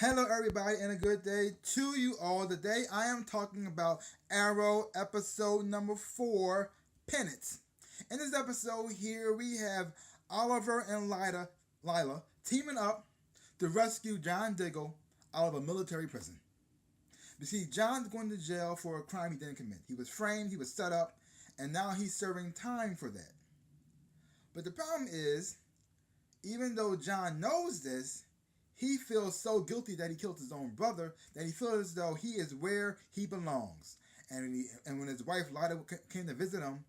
Hello, everybody, and a good day to you all. Today, I am talking about Arrow episode number 4, Penance. In this episode here, we have Oliver and Lyla teaming up to rescue John Diggle out of a military prison. You see, John's going to jail for a crime he didn't commit. He was framed, he was set up, and now he's serving time for that. But the problem is, even though John knows this, he feels so guilty that he killed his own brother that he feels as though he is where he belongs. And when his wife Lyla came to visit him,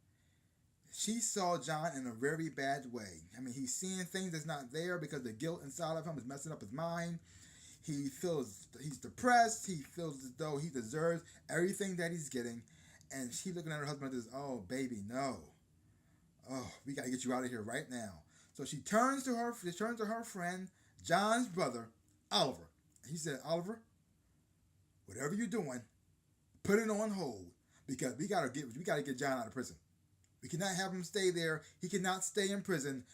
she saw John in a very bad way. I mean, he's seeing things that's not there because the guilt inside of him is messing up his mind. He feels he's depressed. He feels as though he deserves everything that he's getting. And she looking at her husband and says, "Oh, baby, no. Oh, we gotta get you out of here right now." So she turns to her friend, John's brother, Oliver. He said, "Oliver, whatever you're doing, put it on hold because we gotta get John out of prison. We cannot have him stay there. He cannot stay in prison.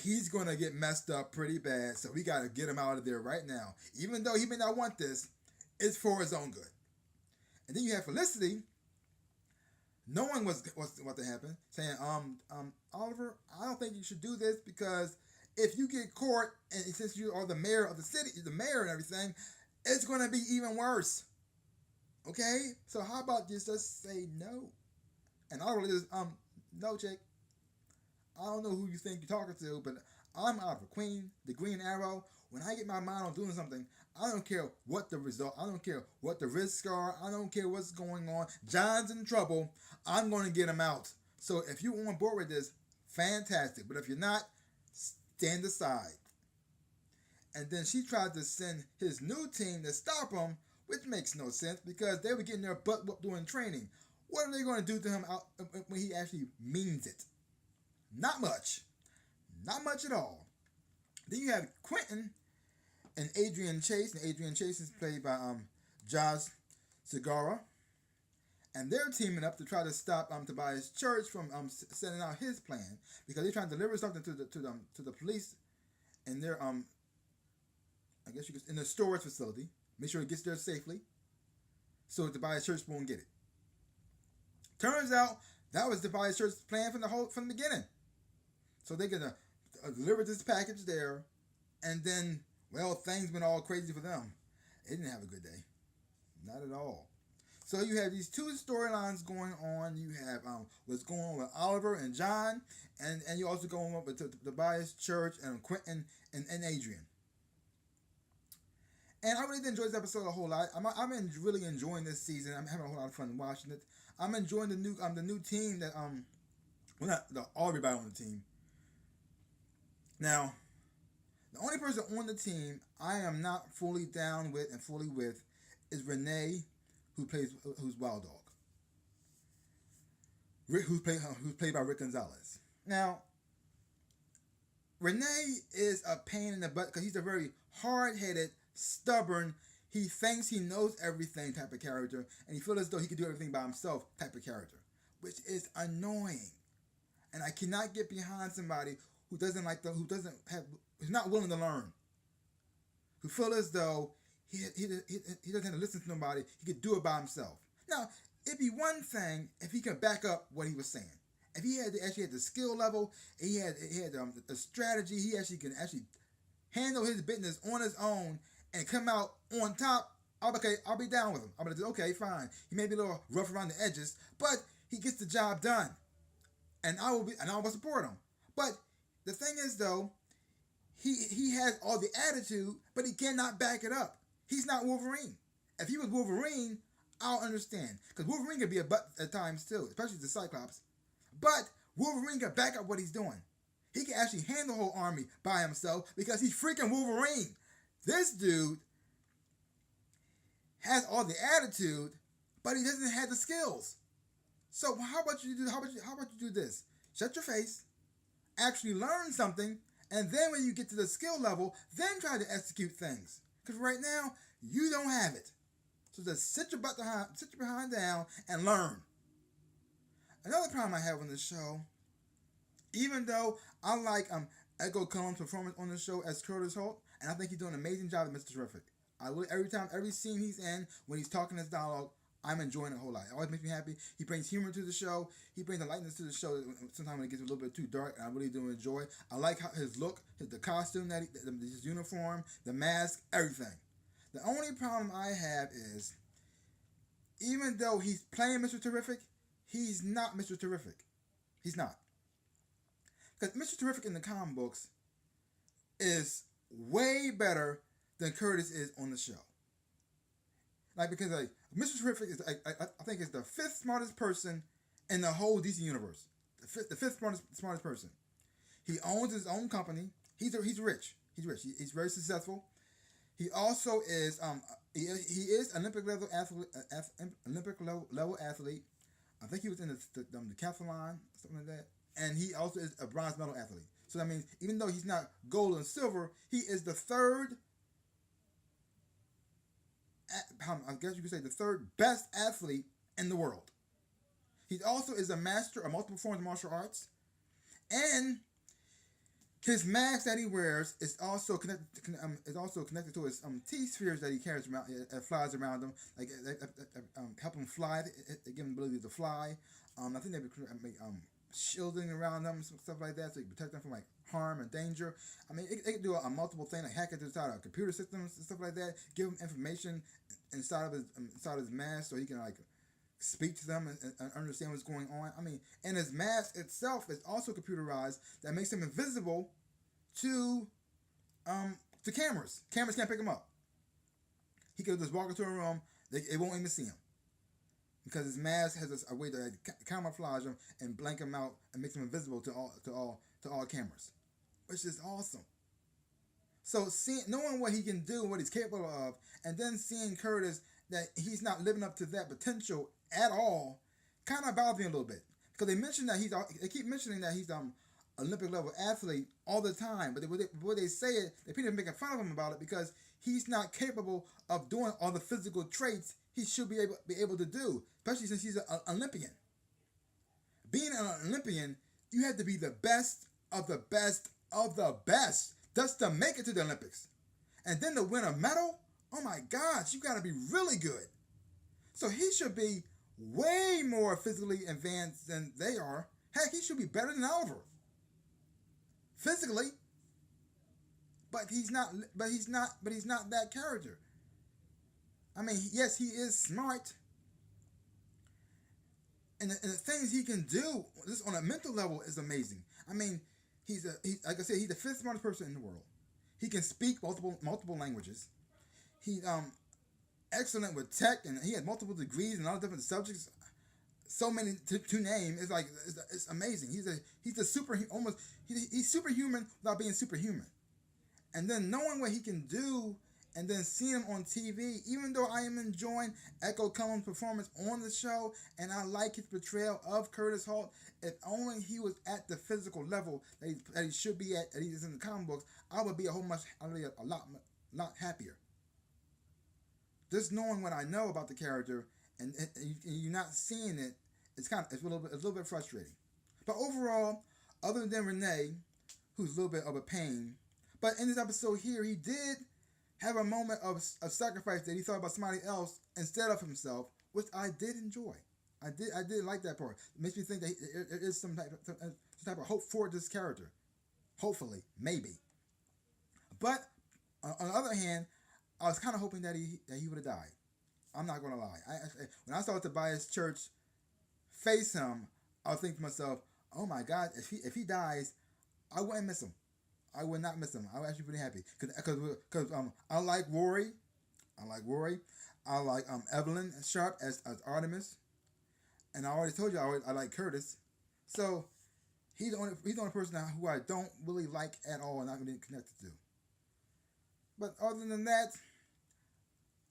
He's gonna get messed up pretty bad. So we gotta get him out of there right now. Even though he may not want this, it's for his own good." And then you have Felicity, knowing what's what to happen, saying, Oliver, I don't think you should do this because if you get caught and since you are the mayor of the city, the mayor and everything, it's gonna be even worse. Okay? So how about you just say no? And Oliver says, no, chick. I don't know who you think you're talking to, but I'm Oliver Queen, the Green Arrow. When I get my mind on doing something, I don't care what the result, I don't care what the risks are, I don't care what's going on. John's in trouble. I'm going to get him out. So if you're on board with this, fantastic. But if you're not, stand aside. And then she tried to send his new team to stop him, which makes no sense because they were getting their butt whooped doing training. What are they going to do to him when he actually means it? Not much. Not much at all. Then you have Quentin and Adrian Chase. And Adrian Chase is played by Josh Segarra. And they're teaming up to try to stop Tobias Church from sending out his plan because they're trying to deliver something to the police in their I guess you could in the storage facility. Make sure it gets there safely, so Tobias Church won't get it. Turns out that was Tobias Church's plan from the beginning. So they're gonna deliver this package there, and then things went all crazy for them. They didn't have a good day, not at all. So you have these two storylines going on. You have what's going on with Oliver and John, and you also going on with Tobias Church and Quentin and Adrian. And I really did enjoy this episode a whole lot. I'm really enjoying this season. I'm having a whole lot of fun watching it. I'm enjoying the new team that not everybody on the team. Now, the only person on the team I am not fully down with and fully with is Renee, who's Wild Dog. Who's played by Rick Gonzalez. Now, Renee is a pain in the butt because he's a very hard-headed, stubborn, he thinks he knows everything type of character, and he feels as though he can do everything by himself type of character, which is annoying. And I cannot get behind somebody who's not willing to learn, who feels as though he doesn't have to listen to nobody, he could do it by himself. Now, it'd be one thing if he could back up what he was saying. If he actually had the skill level, he had the strategy, he actually can handle his business on his own and come out on top. I'll be down with him. I'm gonna say, okay, fine. He may be a little rough around the edges, but he gets the job done, and I will support him. But the thing is, though, he has all the attitude, but he cannot back it up. He's not Wolverine. If he was Wolverine, I'll understand, because Wolverine can be a butt at times too, especially the Cyclops. But Wolverine can back up what he's doing. He can actually handle the whole army by himself because he's freaking Wolverine. This dude has all the attitude, but he doesn't have the skills. So how about you do this? Shut your face, actually learn something, and then when you get to the skill level, then try to execute things. Because right now, you don't have it. So just sit your behind down and learn. Another problem I have on this show, even though I like Edgar Cullen's performance on the show as Curtis Holt, and I think he's doing an amazing job as Mr. Terrific. every scene he's in, when he's talking his dialogue, I'm enjoying it a whole lot. It always makes me happy. He brings humor to the show. He brings the lightness to the show. Sometimes when it gets a little bit too dark, I really do enjoy. I like how his look, the costume his uniform, the mask, everything. The only problem I have is, even though he's playing Mr. Terrific, he's not Mr. Terrific. He's not. Because Mr. Terrific in the comic books is way better than Curtis is on the show. Because Mr. Terrific is, I think, is the fifth smartest person in the whole DC universe. The fifth smartest person. He owns his own company. He's rich. He's rich. He's very successful. He also is he is Olympic level athlete. I think he was in the decathlon, something like that. And he also is a bronze medal athlete. So that means even though he's not gold and silver, he is the third, I guess you could say, the third best athlete in the world. He also is a master of multiple forms of martial arts. And his mask that he wears is also connected to his T-spheres that he carries around, flies around him, help him fly. They give him the ability to fly. I think they make shielding around them, stuff like that, so you protect them from harm and danger. I mean, it can do a multiple thing, hack into inside of computer systems and stuff like that. Give him information inside of his mask, so he can speak to them and understand what's going on. I mean, and his mask itself is also computerized, that makes him invisible to cameras. Cameras can't pick him up. He could just walk into a room; it won't even see him, because his mask has a way to camouflage him and blank him out and makes him invisible to all cameras, which is awesome. So knowing what he can do and what he's capable of, and then seeing Curtis that he's not living up to that potential at all, kind of bothers me a little bit, because they keep mentioning that he's Olympic level athlete all the time, but when they say it, they people are making fun of him about it because he's not capable of doing all the physical traits he should be able to do, especially since he's an Olympian. Being an Olympian, you have to be the best of the best of the best just to make it to the Olympics. And then to win a medal, oh my gosh, you got to be really good. So he should be way more physically advanced than they are. Heck, he should be better than Oliver. Physically. But he's not that character. I mean, yes, he is smart. And the things he can do just on a mental level is amazing. I mean, he's like I said, he's the fifth smartest person in the world. He can speak multiple languages. He's excellent with tech, and he has multiple degrees in all different subjects. So many to name. It's amazing. He's superhuman without being superhuman. And then knowing what he can do, and then seeing him on TV, even though I am enjoying Echo Cullum's performance on the show, and I like his portrayal of Curtis Holt, if only he was at the physical level that he should be at, that he is in the comic books, I would be a lot happier. Just knowing what I know about the character, and you're not seeing it, it's a little bit frustrating. But overall, other than Renee, who's a little bit of a pain, but in this episode here, he did have a moment of sacrifice that he thought about somebody else instead of himself, which I did enjoy. I did like that part. It makes me think that there is some type of hope for this character. Hopefully, maybe. But on the other hand, I was kind of hoping that he would have died. I'm not going to lie. When I saw Tobias Church face him, I was thinking to myself, oh my God, if he dies, I wouldn't miss him. I would not miss him. I was actually pretty happy because I like Rory. I like Evelyn Sharp as Artemis, and I already told you I like Curtis. So he's the only person who I don't really like at all and not really connected to. But other than that,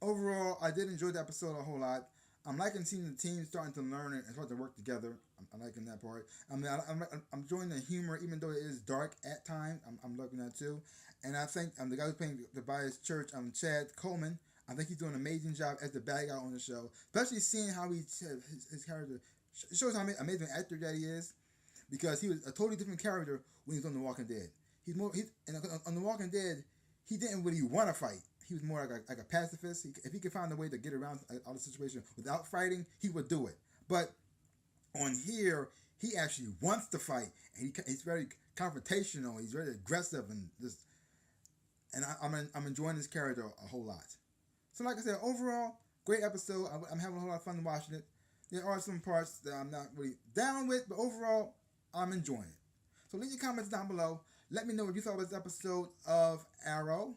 overall, I did enjoy the episode a whole lot. I'm liking seeing the team starting to learn and start to work together. I'm liking that part. I mean, I'm enjoying the humor, even though it is dark at times. I'm liking that too. And I think the guy who's playing Tobias Church, Chad Coleman, I think he's doing an amazing job as the bad guy on the show. Especially seeing how his character shows how amazing an actor that he is, because he was a totally different character when he was on The Walking Dead. On The Walking Dead, he didn't really want to fight. he was more like a pacifist. If he could find a way to get around all the situation without fighting, he would do it. But on here, he actually wants to fight, and he's very confrontational. He's very aggressive, and I'm enjoying this character a whole lot. So, like I said, overall, great episode. I'm having a whole lot of fun watching it. There are some parts that I'm not really down with, but overall, I'm enjoying it. So leave your comments down below. Let me know what you thought of this episode of Arrow.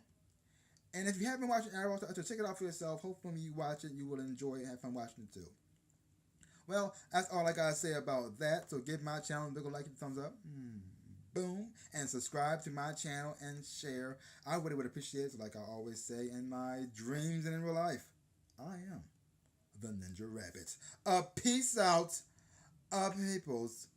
And if you haven't watched Arrow, so check it out for yourself. Hopefully when you watch it, you will enjoy it and have fun watching it too. Well, that's all I gotta say about that. So give my channel a big like and thumbs up. Boom. And subscribe to my channel and share. I really would appreciate it. So like I always say in my dreams and in real life, I am the Ninja Rabbit. Peace out, peoples.